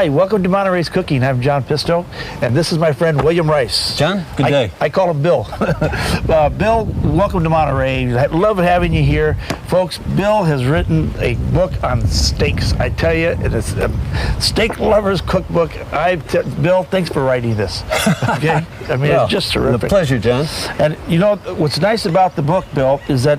Hi, welcome to Monterey's Cooking. I'm John Pisto, and this is my friend William Rice. John, good day. I call him Bill. Bill, welcome to Monterey. I love having you here. Folks, Bill has written a book on steaks. I tell you, it's a steak lover's cookbook. Bill, thanks for writing this. Okay? I mean, well, it's just terrific. A pleasure, John. And you know, what's nice about the book, Bill, is that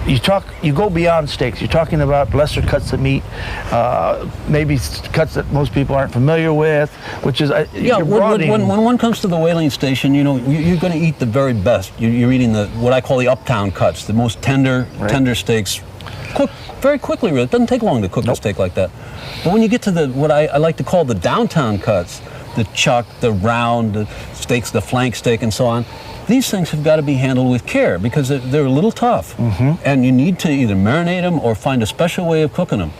you go beyond steaks. You're talking about lesser cuts of meat, maybe cuts that most people aren't familiar with, which is when one comes to the whaling station, you know, you're going to eat the very best. You're eating what I call the uptown cuts, the most tender steaks, cooked very quickly. Really, it doesn't take long to cook a steak like that. But when you get to what I like to call the downtown cuts, the chuck, the round, the steaks, the flank steak, and so on, these things have got to be handled with care because they're a little tough, and you need to either marinate them or find a special way of cooking them.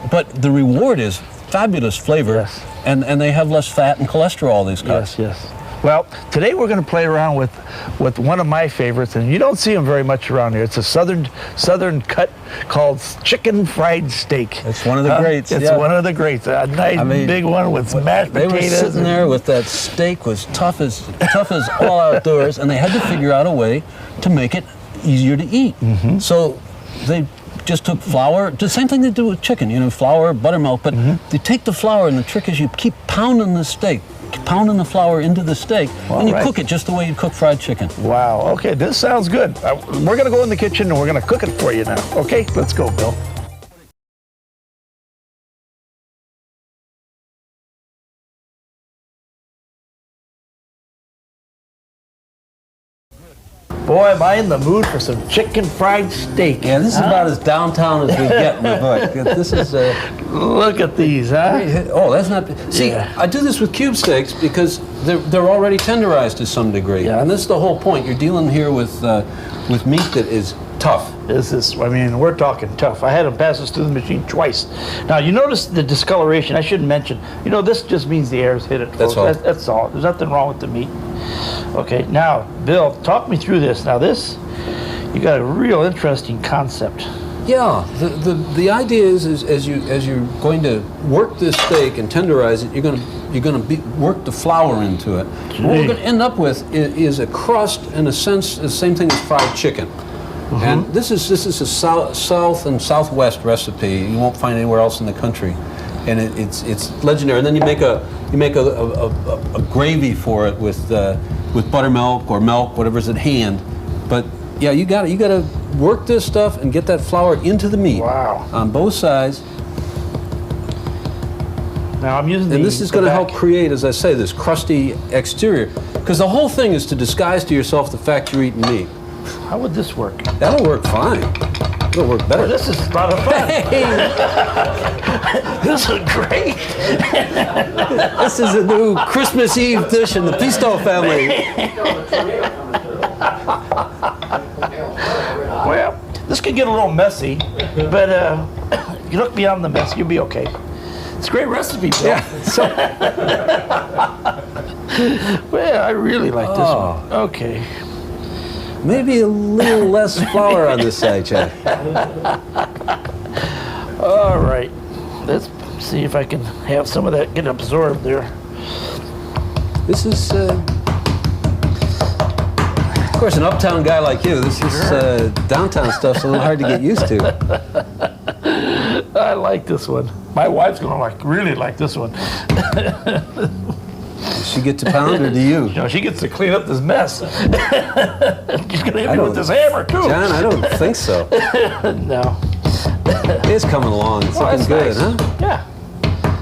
But the reward is fabulous flavor, and they have less fat and cholesterol, these cuts. Yes. Well, today we're going to play around with one of my favorites, and you don't see them very much around here. It's a southern cut called chicken fried steak. It's one of the greats. It's one of the greats. A nice big one with mashed potatoes. They were sitting there with that steak was tough as all outdoors, and they had to figure out a way to make it easier to eat. So they just took flour, the same thing they do with chicken, you know, flour, buttermilk, but they take the flour, and the trick is you keep pounding the steak, pounding the flour into the steak, and you cook it just the way you cook fried chicken. Wow, okay, this sounds good. We're going to go in the kitchen and we're going to cook it for you now. Okay, let's go, Bill. Boy, am I in the mood for some chicken fried steak. Yeah, this is about as downtown as we get in the book. This is look at these, huh? Oh, that's not... See, I do this with cube steaks because they're already tenderized to some degree. And this is the whole point. You're dealing here with meat that is tough. I mean, we're talking tough. I had them pass this through the machine twice. Now, you notice the discoloration. I shouldn't mention. You know, this just means the air's hit it, folks. That's all. There's nothing wrong with the meat. Okay, now, Bill, talk me through this. Now, you got a real interesting concept. Yeah, the idea is as you're going to work this steak and tenderize it, you're going to work the flour into it. What we're going to end up with is a crust, in a sense, the same thing as fried chicken. And this is a south and southwest recipe. You won't find anywhere else in the country, and it's legendary. And then you make a gravy for it with buttermilk or milk, whatever's at hand. But yeah, you got to work this stuff and get that flour into the meat. Wow. On both sides. Now I'm using and this is going to help create, as I say, this crusty exterior, because the whole thing is to disguise to yourself the fact you're eating meat. How would this work? That'll work fine. It'll work better. Well, this is a lot of fun. Hey. This is great. This is a new Christmas Eve dish in the Pisto family. Well, this could get a little messy, but you look beyond the mess, you'll be okay. It's a great recipe, Bill. Yeah. Well, I really like this one. Okay. Maybe a little less flour on this side, Chad. All right. Let's see if I can have some of that get absorbed there. This is, of course, an uptown guy like you. This is downtown stuff's a little hard to get used to. I like this one. My wife's gonna really like this one. Does she get to pound, or do you? No, she gets to clean up this mess. She's gonna hit me with this hammer too. John, I don't think so. No. It's coming along. It's looking good, huh? Yeah.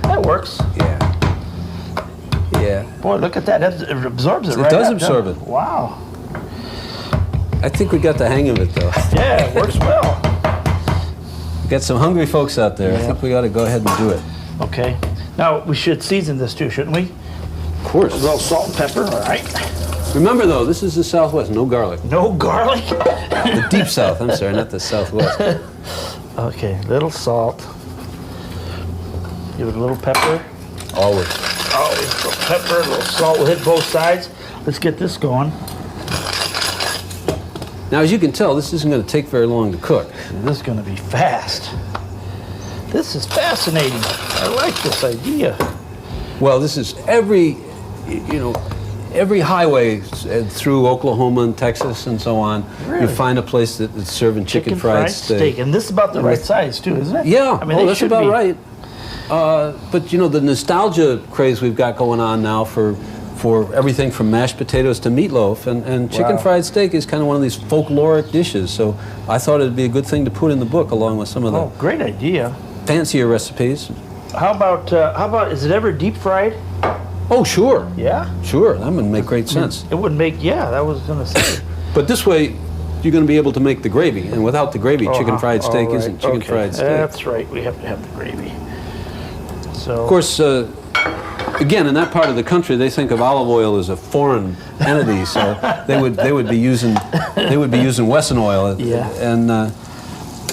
That works. Yeah. Boy, look at that. It absorbs it right It does up, absorb it. Wow. I think we got the hang of it, though. Yeah, it works well. Got some hungry folks out there. I think we ought to go ahead and do it. Okay. Now, we should season this too, shouldn't we? Of course. A little salt and pepper, all right. Remember, though, this is the Southwest. No garlic. No garlic? The deep South. I'm sorry, not the Southwest. Okay, little salt. Give it a little pepper. Always. Always a little pepper, a little salt. We'll hit both sides. Let's get this going. Now, as you can tell, this isn't going to take very long to cook. This is going to be fast. This is fascinating. I like this idea. Well, this is every highway through Oklahoma and Texas and so on. Really? You find a place that's serving chicken fried steak. And this is about the right size too, isn't it? Yeah, I mean, that's about right. But the nostalgia craze we've got going on now for everything from mashed potatoes to meatloaf, and chicken fried steak is kind of one of these folkloric dishes. So I thought it'd be a good thing to put in the book along with some of the great idea. fancier recipes. How about is it ever deep fried? Oh, sure. Yeah? Sure, that would make great sense. It would make, that was going to say. But this way, you're going to be able to make the gravy, and without the gravy, chicken fried steak isn't chicken fried steak. That's right, we have to have the gravy. So. Of course, again, in that part of the country, they think of olive oil as a foreign entity, so they would be using Wesson oil. Yeah. And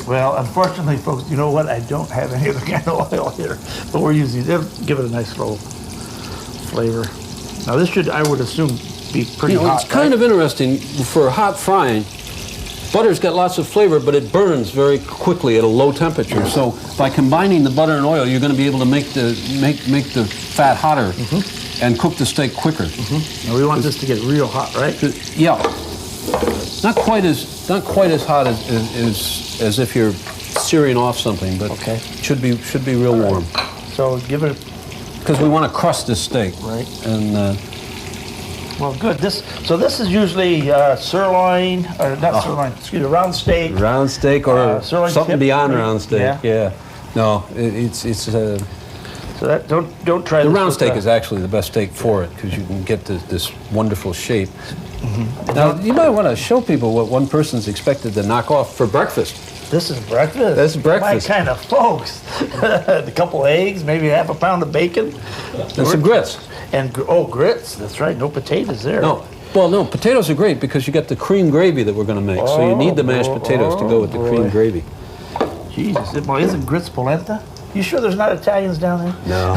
well, unfortunately, folks, you know what? I don't have any other kind of oil here, but we're using it. It'll give it a nice little flavor. Now this should, I would assume, be pretty hot. It's kind of interesting for hot frying. Butter's got lots of flavor, but it burns very quickly at a low temperature. So by combining the butter and oil, you're going to be able to make the fat hotter and cook the steak quicker. Now we want this to get real hot, right? Yeah, not quite as hot as if you're searing off something, but should be real warm. So give it. Because we want to crust this steak, right? And well, good. This is usually sirloin, or not sirloin. Excuse me, round steak. Round steak or something beyond round steak. Yeah. No, it's. So that don't try. The round steak is actually the best steak for it because you can get this wonderful shape. Now you might want to show people what one person's expected to knock off for breakfast. This is breakfast. That's breakfast. My kind of folks. A couple eggs, maybe half a pound of bacon, and some grits. And grits. That's right. No potatoes there. No. Well, no, potatoes are great because you get the cream gravy that we're going to make. So you need the mashed potatoes to go with the cream gravy. Jesus, isn't grits polenta? You sure there's not Italians down there? No.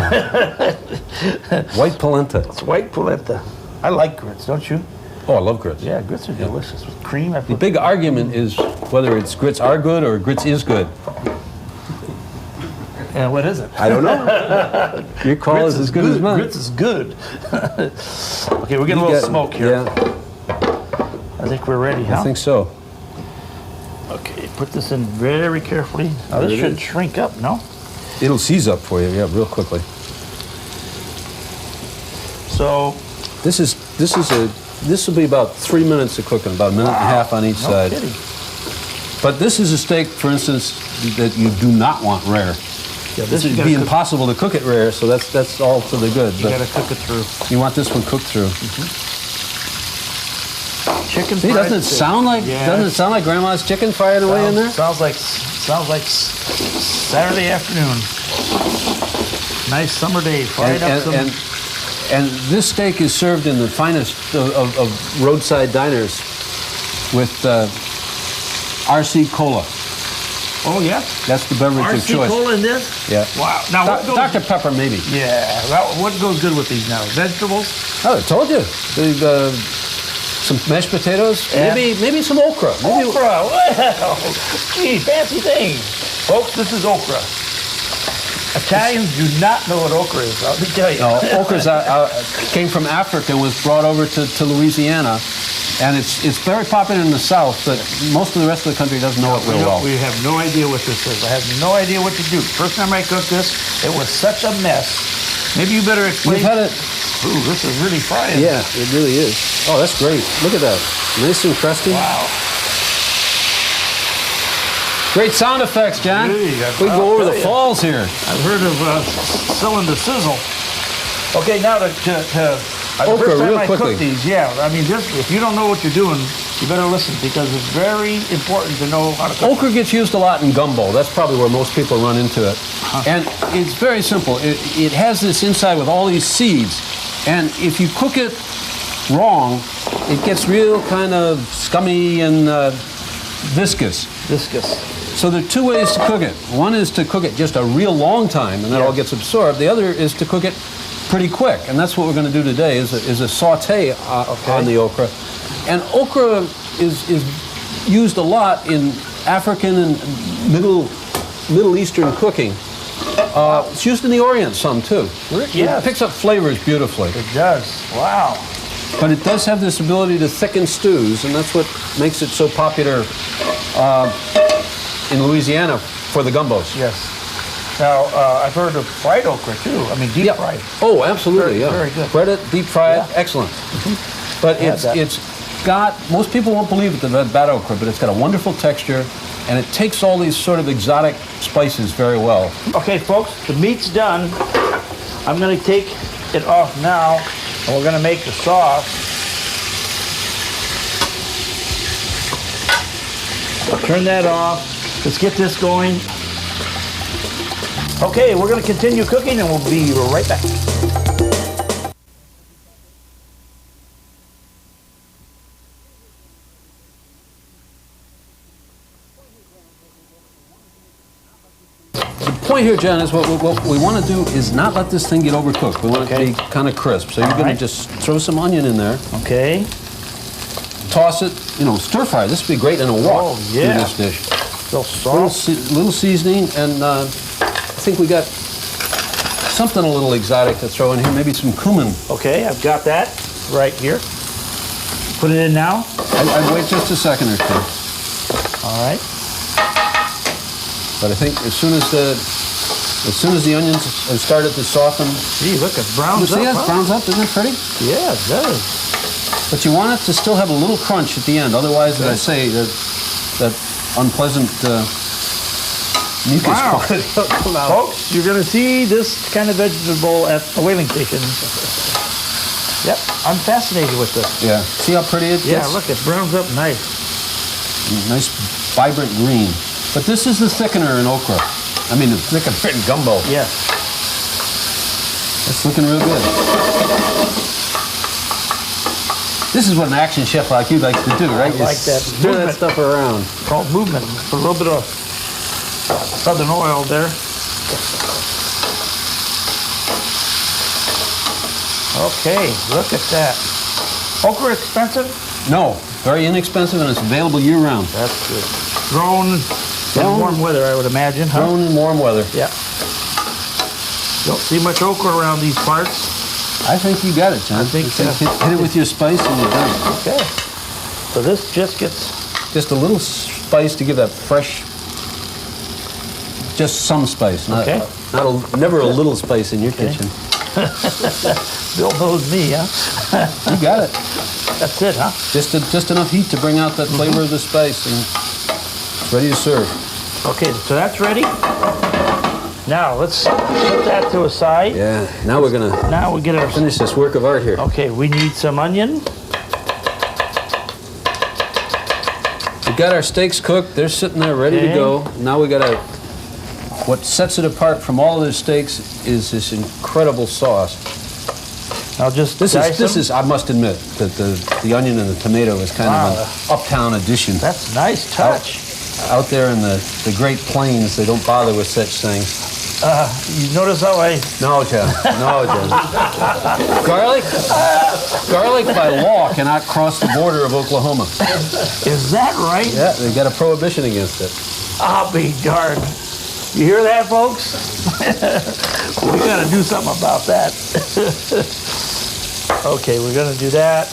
White polenta. It's white polenta. I like grits, don't you? Oh, I love grits. Yeah, grits are delicious with cream. The big argument is whether grits are good or grits is good. And what is it? I don't know. Your call is as good as mine. Grits is good. Okay, we're getting a little smoke here. Yeah. I think we're ready, huh? I think so. Okay, put this in very carefully. Now this should shrink up, no? It'll seize up for you, real quickly. So this will be about 3 minutes of cooking, about a minute and a half on each side. Kidding. But this is a steak, for instance, that you do not want rare. Yeah, this would be impossible to cook it rare, so that's all to the good. You got to cook it through. You want this one cooked through. Chicken. See, doesn't it sound like Grandma's chicken fired away in there? Sounds like Saturday afternoon. Nice summer day. And this steak is served in the finest of roadside diners with RC Cola. Oh, yeah? That's the beverage of choice. RC Cola in this? Yeah. Wow. Now, Dr. Pepper, maybe. Yeah. What goes good with these now? Vegetables? Oh, I told you. Some mashed potatoes. Maybe some okra. Okra. Well, gee, fancy thing. Folks, this is okra. Italians do not know what okra is, let me tell you. No, okra came from Africa and was brought over to Louisiana. And it's very popular in the South, but most of the rest of the country doesn't know it real well. We have no idea what this is. I have no idea what to do. First time I cooked this, it was such a mess. Maybe you better explain. You've had it. Ooh, this is really frying. Yeah, it really is. Oh, that's great. Look at that. Nice and crusty. Wow. Great sound effects, John. Gee, we go over the falls here. I've heard of selling the sizzle. Okay, now the okra, first time real I quickly. cook these, I mean, if you don't know what you're doing, you better listen because it's very important to know how to cook. Okra gets used a lot in gumbo. That's probably where most people run into it. And it's very simple. It has this inside with all these seeds. And if you cook it wrong, it gets real kind of scummy and viscous. So there are two ways to cook it. One is to cook it just a real long time, and that all gets absorbed. The other is to cook it pretty quick, and that's what we're going to do today. Is a saute on the okra, and okra is used a lot in African and Middle Eastern cooking It's used in the Orient some too. Yes. It picks up flavors beautifully. It does. Wow. But it does have this ability to thicken stews, and that's what makes it so popular in Louisiana for the gumbos. Yes. Now, I've heard of fried okra too. I mean, deep fried. Oh, absolutely, Very good. Bread it, deep fried, excellent. But it's got, most people won't believe it, the bad okra, but it's got a wonderful texture, and it takes all these sort of exotic spices very well. Okay, folks, the meat's done. I'm going to take it off now, and we're going to make the sauce. I'll turn that off. Let's get this going. Okay, we're going to continue cooking, and we'll be right back. The point here, John, is what we want to do is not let this thing get overcooked. We want it to be kind of crisp. So you're going to just throw some onion in there. Okay. Toss it, stir fry. This would be great in a wok in this dish. Little salt. Little seasoning, and I think we got something a little exotic to throw in here. Maybe some cumin. Okay, I've got that right here. Put it in now. I'd wait just a second or two. All right. But I think as soon as the onions have started to soften. Gee, look, it browns up. See, it browns up. Isn't it pretty? Yeah, it does. But you want it to still have a little crunch at the end. Otherwise, as I say, that unpleasant mucus quality will come out. Folks, you're going to see this kind of vegetable at the whaling station. Yep, I'm fascinated with this. Yeah. See how pretty it is? Yeah, look, it browns up nice. Nice, vibrant green. But this is the thickener in okra. I mean, the thickener in gumbo. Yes. It's looking real good. This is what an action chef like you likes to do, right? I like that. Stir that stuff around. It's called movement. Put a little bit of southern oil there. Okay, look at that. Okra expensive? No, very inexpensive, and it's available year-round. That's good. Grown in warm weather, I would imagine, huh? Grown in warm weather. Yeah. Don't see much okra around these parts. I think you got it, John. I think hit it with your spice and you're done. Okay. So this just gets... Just a little spice to give that fresh... Just some spice. Never a little spice in your kitchen. Bill knows me, huh? You got it. That's it, huh? Just enough heat to bring out that flavor of the spice, and it's ready to serve. Okay, so that's ready. Now let's put that to a side. Yeah. Now we're gonna. Now we get our finish this work of art here. Okay, we need some onion. We got our steaks cooked. They're sitting there ready to go. Now we got our. What sets it apart from all of the steaks is this incredible sauce. I'll just this is I must admit that the onion and the tomato is kind of an uptown addition. That's a nice touch. Out there in the Great Plains, they don't bother with such things. You notice how I... No, John. No, John. Garlic by law cannot cross the border of Oklahoma. Is that right? Yeah, they got a prohibition against it. I'll be darned. You hear that, folks? We got to do something about that. Okay, we're going to do that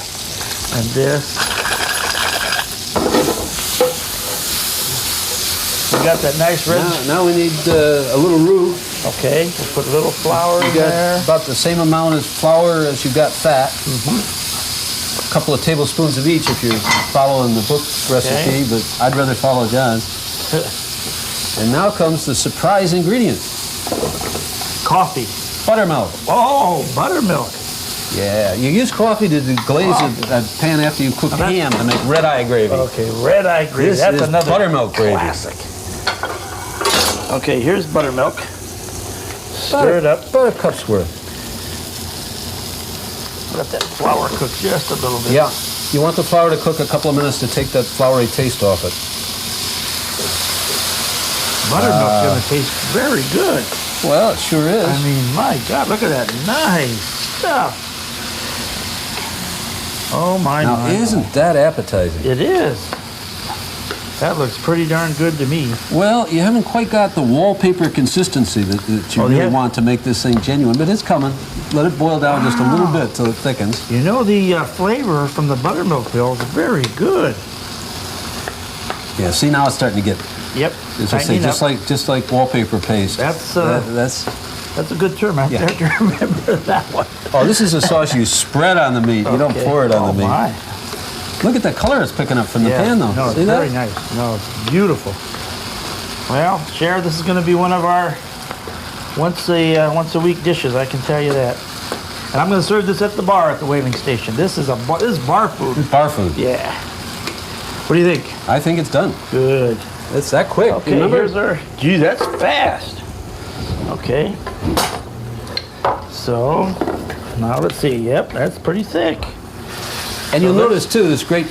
and this. We got that nice red. Now we need a little roux. Okay, we'll put a little flour in there. About the same amount of flour as you've got fat. A couple of tablespoons of each if you're following the book recipe, but I'd rather follow John's. And now comes the surprise ingredient. Coffee. Buttermilk. Oh, buttermilk. Yeah, you use coffee to glaze a pan after you cook ham to make red-eye gravy. Okay, red-eye gravy. That's another buttermilk gravy. Classic. Okay, here's buttermilk. Stir it up. About a cup's worth. Let that flour cook just a little bit. Yeah, you want the flour to cook a couple of minutes to take that floury taste off it. Buttermilk's going to taste very good. Well, it sure is. I mean, my God, look at that nice stuff. Oh, my. Now, isn't that appetizing? It is. That looks pretty darn good to me. Well, you haven't quite got the wallpaper consistency that you really want to make this thing genuine, but it's coming. Let it boil down just a little bit till it thickens. You know, the flavor from the buttermilk pills is very good. Yeah, see, now it's starting to get. Yep. As I say, just like wallpaper paste. That's a good term. I have to remember that one. Oh, this is a sauce you spread on the meat. You don't pour it on the meat. My. Look at the color it's picking up from the pan, though. No, see it's that? very nice. No, it's beautiful. Well, Cher, this is going to be one of our once a week dishes. I can tell you that. And I'm going to serve this at the bar at the whaling station. This is bar food. It's bar food. Yeah. What do you think? I think it's done. Good. It's that quick. Okay, remember? here's our. Gee, that's fast. Okay. So now let's see. Yep, that's pretty thick. And you'll notice too this great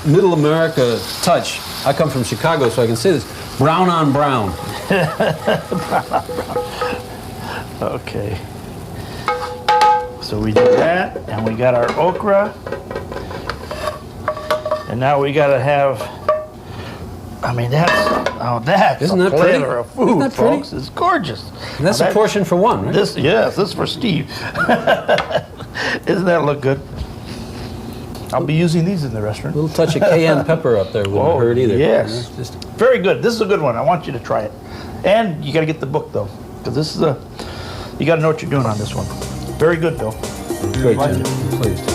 middle America touch. I come from Chicago, so I can say this: brown on brown. Brown on brown. Okay. So we did that, and we got our okra, and now we got to have. I mean, that's Isn't a that pretty? platter of food, Isn't that pretty? folks. It's gorgeous. And that's a portion for one, right? This is for Steve. Doesn't that look good? I'll be using these in the restaurant. A little touch of cayenne pepper up there wouldn't hurt either. Yes. Yeah, just very good. This is a good one. I want you to try it. And you got to get the book, though, because this is you got to know what you're doing on this one. Very good, though. great, Like Jim. it. I'm pleased.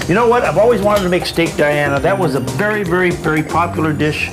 You know what? I've always wanted to make steak Diana. That was a very, very, very popular dish.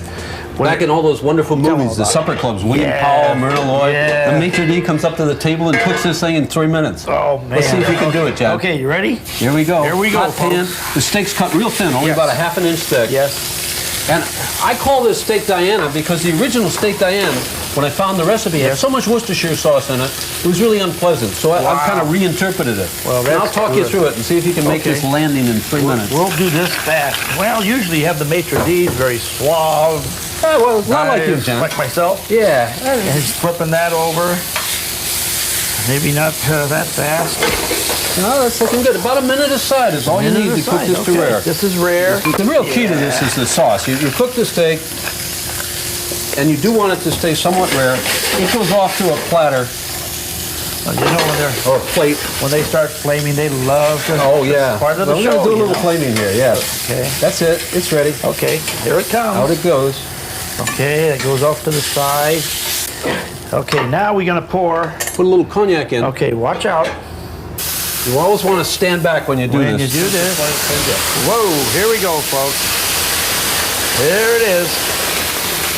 Back in all those wonderful movies, the supper clubs, William Powell, Myrna Loy, the maitre d' comes up to the table and cooks this thing in 3 minutes. Oh, man. Let's see if you can do it, Jack. Okay, you ready? Here we go. Here we go, Hot pan. The steak's cut real thin, only about a ½ inch thick. Yes. And I call this steak Diana because the original steak Diana, when I found the recipe, had so much Worcestershire sauce in it, it was really unpleasant. So I've kind of reinterpreted it. Well, and I'll talk you through it and see if you can make this landing in 3 minutes. We'll do this fast. Well, usually you have the maitre d', very suave. Well, it's not like you, John. Like myself. Yeah. And he's flipping that over. Maybe not that fast. No, that's looking good. About a minute aside is all you need to cook this to rare. This is rare. The real key to this is the sauce. You cook the steak, and you do want it to stay somewhat rare. It goes off to a platter. Well, you know when they're or a plate. When they start flaming, they love to. Oh yeah. Part of the we're show. Gonna do a little flaming here. Yes. Okay. That's it. It's ready. Okay. Here it comes. Out it goes. Okay. It goes off to the side. Okay. Now we're gonna put a little cognac in. Okay. Watch out. You always want to stand back when you do this. When you do this. Whoa. Here we go, folks. There it is.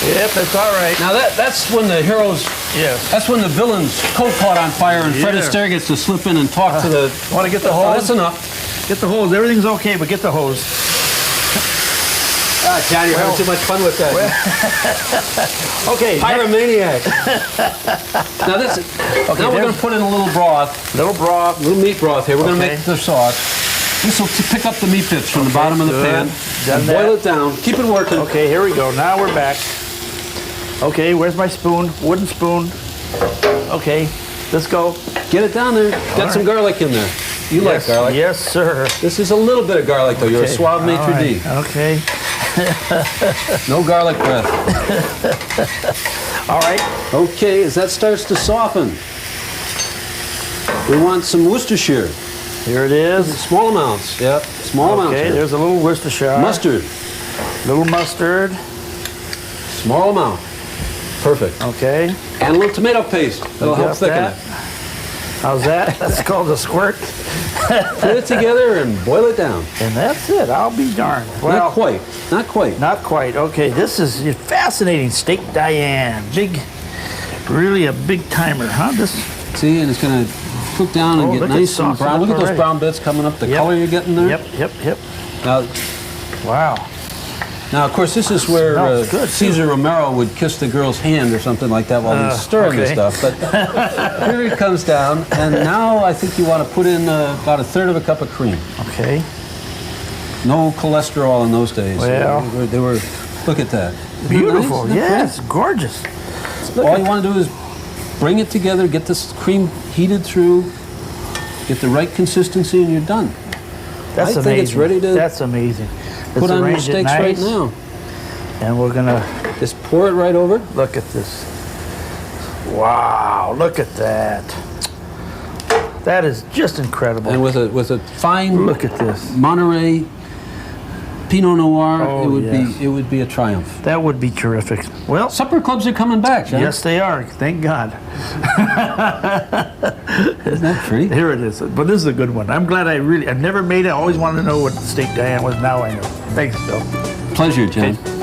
Yep, it's all right. Now that's when the heroes. Yes. That's when the villain's coat caught on fire and Fred Astaire gets to slip in and talk to the. Want to get the hose? Oh, that's enough. Get the hose. Everything's okay, but get the hose. John, you're having too much fun with that. Okay. Pyromaniac. Now this. Now we're going to put in a little broth. Little meat broth here. We're going to make the sauce. This will pick up the meat bits from the bottom of the pan. And boil it down. Keep it working. Okay, here we go. Now we're back. Okay, where's my spoon? Wooden spoon. Okay, let's go. Get it down there. Got some garlic in there. You like garlic? Yes, sir. This is a little bit of garlic, though. You're a suave maitre d'. Okay. No garlic breath. All right. Okay, as that starts to soften, we want some Worcestershire. Here it is. Small amounts. Yep. Small amounts. Okay, there's a little Worcestershire. Mustard. Little mustard. Small amount. Perfect. Okay. And a little tomato paste. That'll help thicken it. How's that? That's called a squirt. Put it together and boil it down. And that's it. I'll be darned. Well, not quite. Not quite. Not quite. Okay, this is fascinating. Steak Diane. Really a big timer, huh? See, and it's going to cook down and get nice and brown. Look at those brown bits coming up. The color you're getting there. Yep. Now, wow. Now, of course, this is where Cesar Romero would kiss the girl's hand or something like that while he's stirring the stuff. But here it comes down, and now I think you want to put in about 1/3 cup of cream. Okay. No cholesterol in those days. Well, they were. Look at that. Beautiful. Nice? Yes, gorgeous. All you want to do is bring it together, get this cream heated through, get the right consistency, and you're done. That's I amazing. think it's ready to That's amazing. put on your arrange it steaks right nice, now. And we're gonna Just pour it right over. look at this. Wow, look at that. That is just incredible. And with a fine Look at this. Monterey Pinot Noir, Oh, yes. it would be a triumph. That would be terrific. Well, Supper clubs are coming back, John. yes, they are. Thank God. Isn't that pretty? Here it is. But this is a good one. I'm glad I've never made it. I always wanted to know what the steak Diane was. Now I know. Thanks, Bill. Pleasure, John. Okay.